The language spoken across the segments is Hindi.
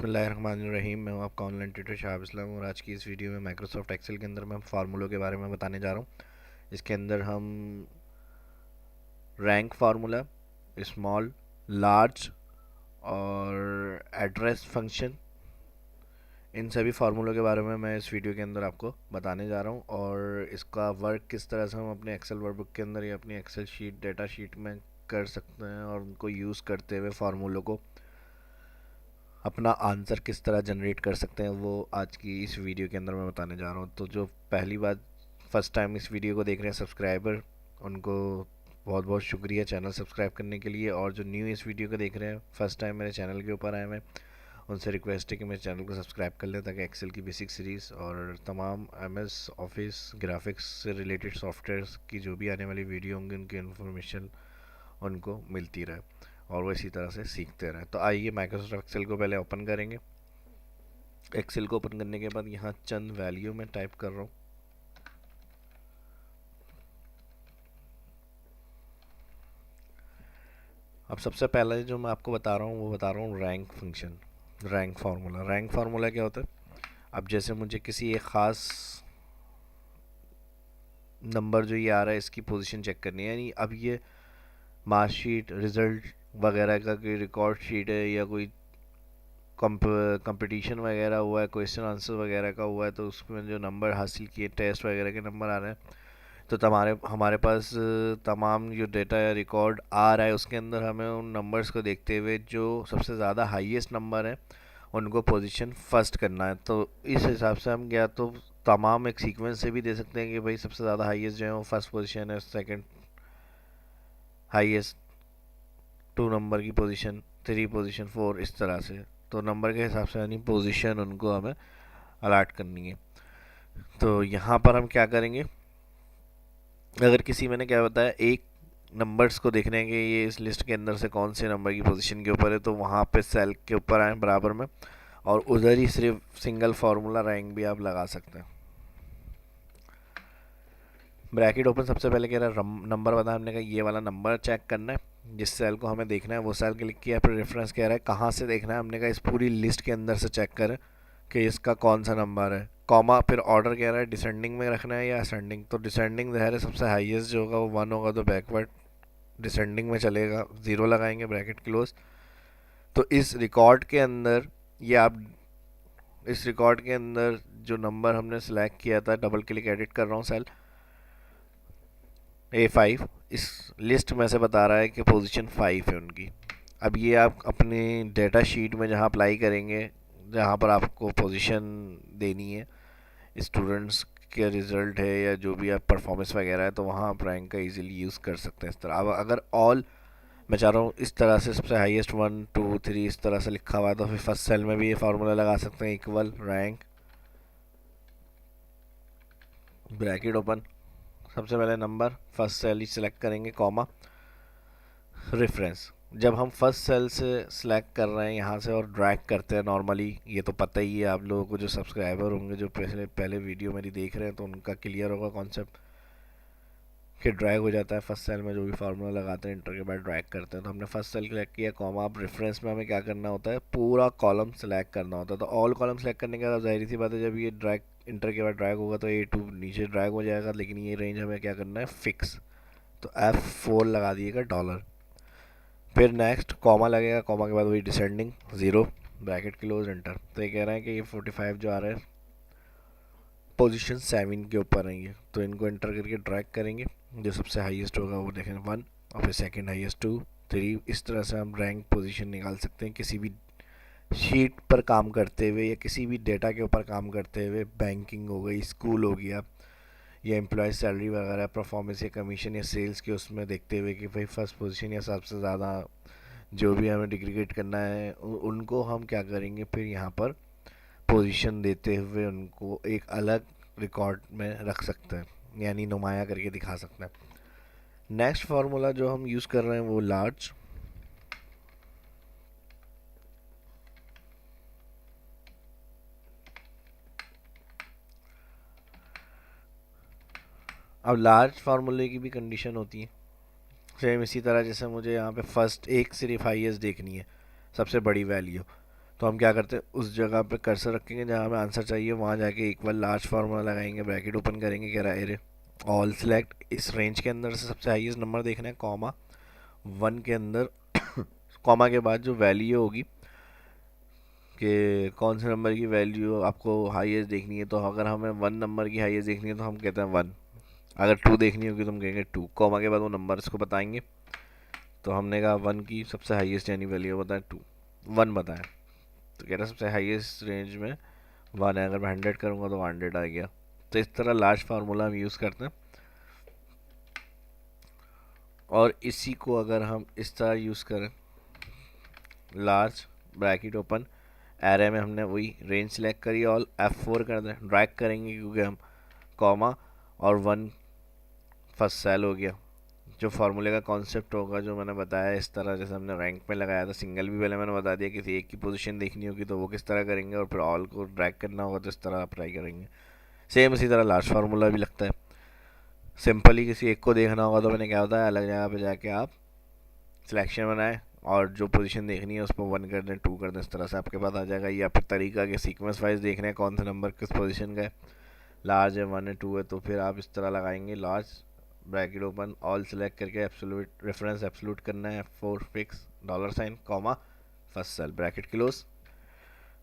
बिस्मिल्लाहिर्रहमानिर्रहीम। मैं हूं आपका ऑनलाइन ट्यूटर शाहब इस्लाम और आज की इस वीडियो में माइक्रोसॉफ्ट एक्सेल के अंदर मैं फार्मूलों के बारे में बताने जा रहा हूं। इसके अंदर हम रैंक फार्मूला, स्मॉल, लार्ज और एड्रेस फंक्शन, इन सभी फार्मूलों के बारे में मैं इस वीडियो के अंदर आपको बताने जा रहा हूं और इसका वर्क किस तरह से हम अपने एक्सेल वर्कबुक के अंदर या अपनी एक्सेल शीट, डेटा शीट में कर सकते हैं और उनको यूज़ करते हुए फार्मूलों को अपना आंसर किस तरह जनरेट कर सकते हैं, वो आज की इस वीडियो के अंदर मैं बताने जा रहा हूँ। तो जो पहली बार फर्स्ट टाइम इस वीडियो को देख रहे हैं सब्सक्राइबर, उनको बहुत बहुत शुक्रिया चैनल सब्सक्राइब करने के लिए। और जो न्यू इस वीडियो को देख रहे हैं फर्स्ट टाइम मेरे चैनल के ऊपर आए हैं, उनसे रिक्वेस्ट है कि मेरे चैनल को सब्सक्राइब कर लें ताकि एक्सेल की बेसिक सीरीज़ और तमाम MS ऑफिस ग्राफिक्स से रिलेटेड सॉफ्टवेयर्स की जो भी आने वाली वीडियो होंगी उनकी इन्फॉर्मेशन उनको मिलती रहे और वो इसी तरह से सीखते रहें। तो आइए माइक्रोसॉफ्ट एक्सेल को पहले ओपन करेंगे। एक्सेल को ओपन करने के बाद यहाँ चंद वैल्यू में टाइप कर रहा हूँ। अब सबसे पहले जो मैं आपको बता रहा हूँ वो बता रहा हूँ rank function, rank formula. Rank formula क्या होता है? अब जैसे मुझे किसी एक ख़ास नंबर जो ये आ रहा है इसकी पोजीशन चेक करनी है, यानी अब ये मार्कशीट, रिज़ल्ट वगैरह का कोई रिकॉर्ड शीट है या कोई कंपटीशन वगैरह हुआ है, क्वेश्चन आंसर वगैरह का हुआ है, तो उसमें जो नंबर हासिल किए, टेस्ट वगैरह के नंबर आ रहे हैं, तो हमारे पास तमाम जो डेटा या रिकॉर्ड आ रहा है उसके अंदर हमें उन नंबर्स को देखते हुए जो सबसे ज़्यादा हाईएस्ट नंबर है उनको पोजीशन फर्स्ट करना है। तो इस हिसाब से हम या तो तमाम एक सीक्वेंस से भी दे सकते हैं कि भाई सबसे ज़्यादा हाईएस्ट जो है वो फर्स्ट पोजीशन है, सेकंड हाईएस्ट 2 नंबर की पोजीशन, 3 पोजीशन 4, इस तरह से। तो नंबर के हिसाब से यानी पोजीशन उनको हमें अलॉट करनी है। तो यहाँ पर हम क्या करेंगे, अगर किसी मैंने क्या बताया एक नंबर्स को देखने हैं कि ये इस लिस्ट के अंदर से कौन से नंबर की पोजीशन के ऊपर है, तो वहाँ पे सेल के ऊपर आए बराबर में और उधर ही सिर्फ सिंगल फार्मूला रैंक भी आप लगा सकते हैं। ब्रैकेट ओपन, सबसे पहले कह रहा है नंबर बता, हमने कहा ये वाला नंबर चेक करना है, जिस सेल को हमें देखना है वो सेल क्लिक किया। फिर रेफरेंस कह रहा है कहाँ से देखना है, हमने कहा इस पूरी लिस्ट के अंदर से चेक करें कि इसका कौन सा नंबर है। कॉमा, फिर ऑर्डर कह रहा है डिसेंडिंग में रखना है या असेंडिंग, तो डिसेंडिंग ज़ाहिर है सबसे हाईएस्ट जो होगा वो 1 होगा, तो बैकवर्ड डिसेंडिंग में चलेगा, 0 लगाएंगे, ब्रैकेट क्लोज। तो इस रिकॉर्ड के अंदर ये आप इस रिकॉर्ड के अंदर जो नंबर हमने सेलेक्ट किया था, डबल क्लिक एडिट कर रहा हूँ, सेल A5, इस लिस्ट में से बता रहा है कि पोजीशन 5 है उनकी। अब ये आप अपनी डेटा शीट में जहाँ अप्लाई करेंगे, जहाँ पर आपको पोजीशन देनी है, स्टूडेंट्स के रिज़ल्ट है या जो भी आप परफॉर्मेंस वगैरह है, तो वहाँ आप रैंक का इजीली यूज़ कर सकते हैं इस तरह। अब अगर ऑल मैं चाह रहा हूँ इस तरह से सबसे हाईएस्ट 1 2 3 इस तरह से लिखा हुआ है, तो फिर फर्स्ट सेल में भी ये फार्मूला लगा सकते हैं, इक्वल रैंक, ब्रैकेट ओपन, सबसे पहले नंबर फर्स्ट सेल ही सिलेक्ट करेंगे, कॉमा, रेफरेंस। जब हम फर्स्ट सेल से सिलेक्ट कर रहे हैं यहाँ से और ड्रैग करते हैं नॉर्मली, ये तो पता ही है आप लोगों को, जो सब्सक्राइबर होंगे जो पहले वीडियो मेरी देख रहे हैं तो उनका क्लियर होगा कॉन्सेप्ट कि ड्रैग हो जाता है। फर्स्ट सेल में जो भी फार्मूला लगाते हैं इंटर के बाद ड्रैग करते हैं, तो हमने फर्स्ट सेल सेलेक्ट किया, कॉमा। अब रेफरेंस में हमें क्या करना होता है, पूरा कॉलम सेलेक्ट करना होता है। तो ऑल कॉलम सेलेक्ट करने के बाद जाहिर सी बात है जब ये ड्रैग इंटर के बाद ड्रैग होगा तो A2 नीचे ड्रैग हो जाएगा, लेकिन ये रेंज हमें क्या करना है, फिक्स। तो F4 लगा दिएगा, डॉलर। फिर नेक्स्ट कॉमा लगेगा, कॉमा के बाद वही डिसेंडिंग 0, ब्रैकेट क्लोज, एंटर। तो ये कह रहा है कि ये 45 जो आ रहा है पोजीशन 7 के ऊपर है ये, तो इनको एंटर करके ड्रैग करेंगे, जो सबसे हाईएस्ट होगा वो देखें 1 और फिर सेकंड हाईएस्ट 2 3। इस तरह से हम रैंक पोजीशन निकाल सकते हैं किसी भी शीट पर काम करते हुए या किसी भी डेटा के ऊपर काम करते हुए। बैंकिंग हो गई, स्कूल हो गया, या एम्प्लॉय सैलरी वगैरह, परफॉर्मेंस या कमीशन या सेल्स के उसमें देखते हुए कि भाई फर्स्ट पोजीशन या सबसे ज़्यादा जो भी हमें डिग्रीगेट करना है उनको हम क्या करेंगे, फिर यहाँ पर पोजीशन देते हुए उनको एक अलग रिकॉर्ड में रख सकते हैं, यानी नुमाया करके दिखा सकते हैं। नेक्स्ट फार्मूला जो हम यूज़ कर रहे हैं वो लार्ज। अब लार्ज फार्मूले की भी कंडीशन होती है सेम इसी तरह, जैसे मुझे यहाँ पे फर्स्ट एक सिर्फ हाईएस्ट देखनी है, सबसे बड़ी वैल्यू, तो हम क्या करते हैं, उस जगह पे कर्सर रखेंगे जहाँ हमें आंसर चाहिए, वहाँ जाके इक्वल लार्ज फार्मूला लगाएंगे, ब्रैकेट ओपन करेंगे, कह रहा है अरे ऑल सिलेक्ट, इस रेंज के अंदर से सबसे हाईएस्ट नंबर देखना है, कॉमा 1 के अंदर कॉमा के बाद जो वैल्यू होगी कि कौन से नंबर की वैल्यू आपको हाईएस्ट देखनी है, तो अगर हमें 1 नंबर की हाईएस्ट देखनी है तो हम कहते हैं 1, अगर 2 देखनी होगी तो हम कहेंगे 2, कॉमा के बाद वो नंबर इसको बताएंगे। तो हमने कहा 1 की सबसे हाईएस्ट यानी वैल्यू बताएं 2, 1 बताएं, तो कह रहा है सबसे हाईएस्ट रेंज में 1 है, अगर मैं 100 करूँगा तो 100 आ गया। तो इस तरह लार्ज फार्मूला हम यूज़ करते हैं। और इसी को अगर हम इस तरह यूज़ करें, लार्ज ब्रैकेट ओपन, एरे में हमने वही रेंज सेलेक्ट करी, ऑल F4 कर दें, ड्रैग करेंगे क्योंकि हम कॉमा और 1 फर्स्ट सेल हो गया। जो फार्मूले का कॉन्सेप्ट होगा जो मैंने बताया इस तरह, जैसे हमने रैंक में लगाया था सिंगल भी, पहले मैंने बता दिया किसी एक की पोजीशन देखनी होगी तो वो किस तरह करेंगे, और फिर ऑल को ड्रैग करना होगा तो इस तरह अप्लाई करेंगे। सेम इसी तरह लार्ज फार्मूला भी लगता है, सिंपली किसी एक को देखना होगा तो मैंने क्या होता है, अलग जगह पे जाके आप सिलेक्शन बनाएं और जो पोजीशन देखनी है उस पर 1 कर दें, 2 कर दें, इस तरह से आपके पास आ जाएगा। या फिर तरीका के सीक्वेंस वाइज देखना है कौन सा नंबर किस पोजीशन का है, लार्ज है 1 है 2 है, तो फिर आप इस तरह लगाएंगे, large bracket open all select करके एब्सोल्यूट रेफरेंस एब्सोल्यूट करना है, F4 fix $, comma first cell bracket close.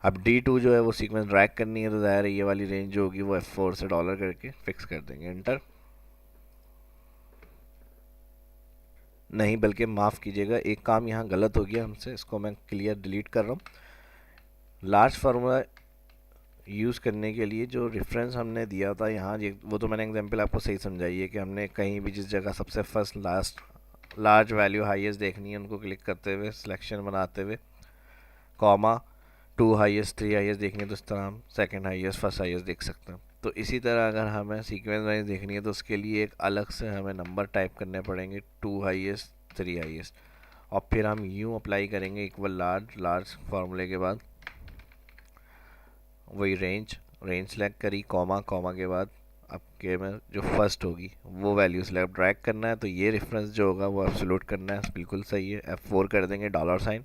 अब D2 जो है वो सीक्वेंस ड्रैग करनी है, तो ज़ाहिर है ये वाली रेंज जो होगी वो F4 से डॉलर करके फिक्स कर देंगे, एंटर। नहीं, बल्कि माफ़ कीजिएगा, एक काम यहाँ गलत हो गया हमसे, इसको मैं क्लियर डिलीट कर रहा हूँ। लार्ज फार्मूला यूज़ करने के लिए जो रेफरेंस हमने दिया था यहाँ, वो तो मैंने एग्जांपल आपको सही समझाई है कि हमने कहीं भी जिस जगह सबसे first last large value highest देखनी है उनको क्लिक करते हुए सिलेक्शन बनाते हुए, कॉमा 2 हाईएस्ट 3 हाईएस्ट देखनी है तो इस तरह हम सेकंड हाईएस्ट फर्स्ट हाईएस्ट देख सकते हैं। तो इसी तरह अगर हमें सीक्वेंस वाइज देखनी है तो उसके लिए एक अलग से हमें नंबर टाइप करने पड़ेंगे, 2 हाईएस्ट 3 हाईएस्ट, और फिर हम यूँ अप्लाई करेंगे इक्वल लार्ज फार्मूले के बाद वही रेंज सेलेक्ट करी, कॉमा के बाद आपके में जो फर्स्ट होगी वो वैल्यू सेलेक्ट ड्रैग करना है, तो ये रेफरेंस जो होगा वो एब्सोल्यूट करना है, बिल्कुल सही है, F4 कर देंगे $,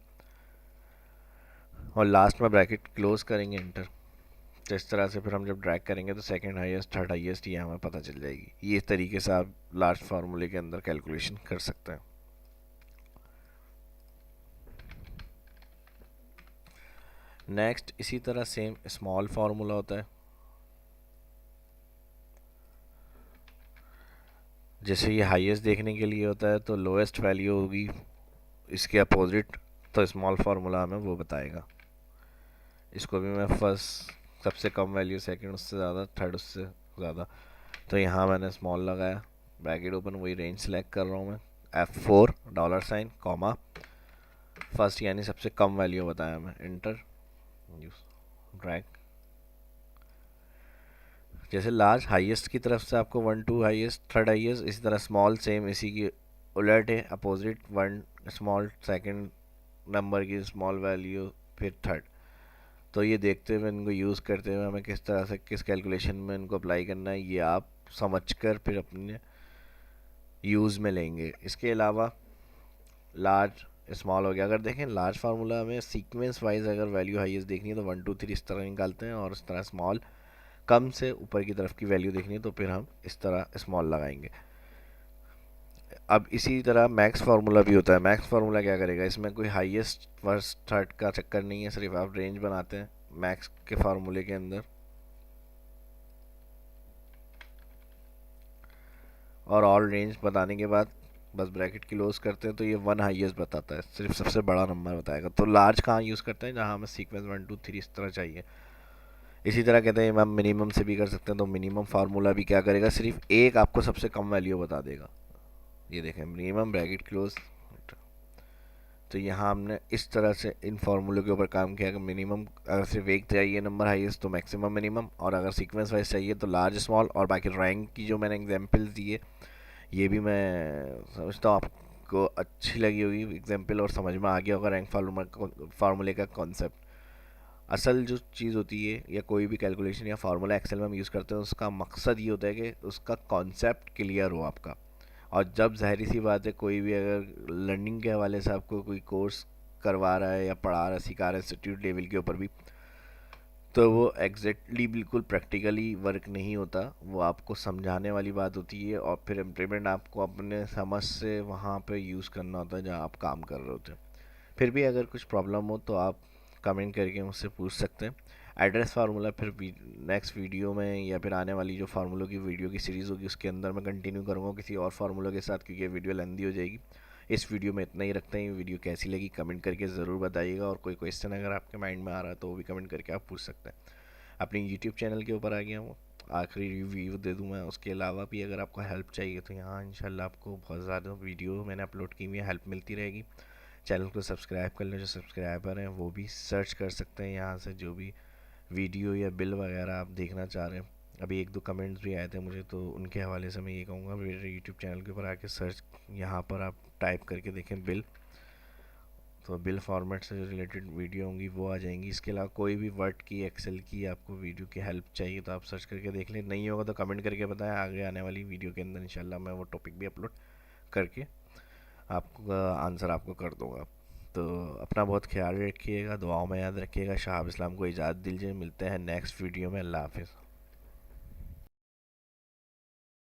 और लास्ट में ब्रैकेट क्लोज करेंगे, एंटर। तो इस तरह से फिर हम जब ड्रैग करेंगे तो सेकंड हाईएस्ट थर्ड हाईएस्ट ये हमें पता चल जाएगी। ये इस तरीके से आप लार्ज फार्मूले के अंदर कैलकुलेशन कर सकते हैं। नेक्स्ट इसी तरह सेम स्मॉल फार्मूला होता है, जैसे ये हाईएस्ट देखने के लिए होता है तो लोएस्ट वैल्यू होगी इसके अपोजिट, तो स्मॉल फार्मूला हमें वो बताएगा। इसको भी मैं फर्स्ट सबसे कम वैल्यू, सेकंड उससे ज़्यादा, थर्ड उससे ज़्यादा, तो यहाँ मैंने स्मॉल लगाया, ब्रैकेट ओपन वही रेंज सेलेक्ट कर रहा हूँ मैं, $4 कॉमा फर्स्ट यानी सबसे कम वैल्यू बताया मैं, एंटर ड्रैग। जैसे लार्ज हाईएस्ट की तरफ से आपको 1 2 हाईएस्ट थर्ड हाईएस्ट, इसी तरह स्मॉल सेम इसी की उलट है, अपोजिट 1 स्मॉल सेकंड नंबर की स्मॉल वैल्यू फिर थर्ड। तो ये देखते हुए इनको यूज़ करते हुए हमें किस तरह से किस कैलकुलेशन में इनको अप्लाई करना है ये आप समझकर फिर अपने यूज़ में लेंगे। इसके अलावा लार्ज स्मॉल हो गया, अगर देखें लार्ज फार्मूला में सीक्वेंस वाइज अगर वैल्यू हाईएस्ट देखनी है तो 1 2 3 इस तरह निकालते हैं, और इस तरह स्मॉल कम से ऊपर की तरफ की वैल्यू देखनी है तो फिर हम इस तरह स्मॉल लगाएंगे। अब इसी तरह मैक्स फार्मूला भी होता है। मैक्स फार्मूला क्या करेगा, इसमें कोई हाईएस्ट फर्स्ट थर्ड का चक्कर नहीं है, सिर्फ आप रेंज बनाते हैं मैक्स के फार्मूले के अंदर, और ऑल रेंज बताने के बाद बस ब्रैकेट क्लोज करते हैं तो ये 1 हाईएस्ट बताता है, सिर्फ सबसे बड़ा नंबर बताएगा। तो लार्ज कहाँ यूज़ करते हैं, जहाँ हमें सीक्वेंस 1 2 3 इस तरह चाहिए। इसी तरह कहते हैं हम मिनिमम से भी कर सकते हैं, तो मिनिमम फार्मूला भी क्या करेगा, सिर्फ एक आपको सबसे कम वैल्यू बता देगा। ये देखें मिनिमम ब्रैकेट क्लोज, तो यहाँ हमने इस तरह से इन फार्मूलों के ऊपर काम किया कि मिनिमम अगर सिर्फ एक चाहिए नंबर हाईएस्ट तो मैक्सिमम मिनिमम, और अगर सीक्वेंस वाइज चाहिए तो लार्ज स्मॉल, और बाकी रैंक की जो मैंने एग्जांपल्स दिए ये भी मैं समझता हूँ आपको अच्छी लगी होगी एग्जांपल, और समझ में आ गया होगा रैंक फार्मूले का कॉन्सेप्ट। असल जो चीज़ होती है या कोई भी कैलकुलेशन या फार्मूला एक्सेल में हम यूज़ करते हैं उसका मकसद ये होता है कि उसका कॉन्सेप्ट क्लियर हो आपका। और जब ज़ाहिर सी बात है कोई भी अगर लर्निंग के हवाले से आपको कोई कोर्स करवा रहा है या पढ़ा रहा है, सिखा रहा है इंस्टीट्यूट लेवल के ऊपर भी, तो वो एग्जैक्टली बिल्कुल प्रैक्टिकली वर्क नहीं होता। वो आपको समझाने वाली बात होती है और फिर इम्प्लीमेंट आपको अपने समझ से वहाँ पे यूज़ करना होता है जहाँ आप काम कर रहे होते हैं। फिर भी अगर कुछ प्रॉब्लम हो तो आप कमेंट करके मुझसे पूछ सकते हैं। एड्रेस फार्मूला फिर नेक्स्ट वीडियो में या फिर आने वाली जो फार्मूलों की वीडियो की सीरीज़ होगी उसके अंदर मैं कंटिन्यू करूँगा किसी और फार्मूला के साथ, क्योंकि ये वीडियो लेंदी हो जाएगी। इस वीडियो में इतना ही रखते हैं। वीडियो कैसी लगी कमेंट करके ज़रूर बताइएगा, और कोई क्वेश्चन अगर आपके माइंड में आ रहा है तो वो भी कमेंट करके आप पूछ सकते हैं। अपनी यूट्यूब चैनल के ऊपर आ गया हूँ, आखिरी रिव्यू दे दूँ मैं। उसके अलावा भी अगर आपको हेल्प चाहिए तो यहाँ इंशाल्लाह आपको बहुत ज़्यादा वीडियो मैंने अपलोड की हुई है, हेल्प मिलती रहेगी। चैनल को सब्सक्राइब कर लें, जो सब्सक्राइबर हैं वो भी सर्च कर सकते हैं यहाँ से जो भी वीडियो या बिल वगैरह आप देखना चाह रहे हैं। अभी एक दो कमेंट्स भी आए थे मुझे, तो उनके हवाले से मैं ये कहूँगा मेरे यूट्यूब चैनल के ऊपर आके सर्च, यहाँ पर आप टाइप करके देखें बिल, तो बिल फॉर्मेट से जो रिलेटेड वीडियो होंगी वो आ जाएंगी। इसके अलावा कोई भी वर्ड की, एक्सेल की आपको वीडियो की हेल्प चाहिए तो आप सर्च करके देख लें। नहीं होगा तो कमेंट करके बताएं, आगे आने वाली वीडियो के अंदर इंशाल्लाह मैं वो टॉपिक भी अपलोड करके आपको आंसर आपको कर दूँगा। तो अपना बहुत ख्याल रखिएगा, दुआओं में याद रखिएगा। शाह इस्लाम को इजाज़त दीजिए, मिलते हैं नेक्स्ट वीडियो में। अल्लाह हाफिज़।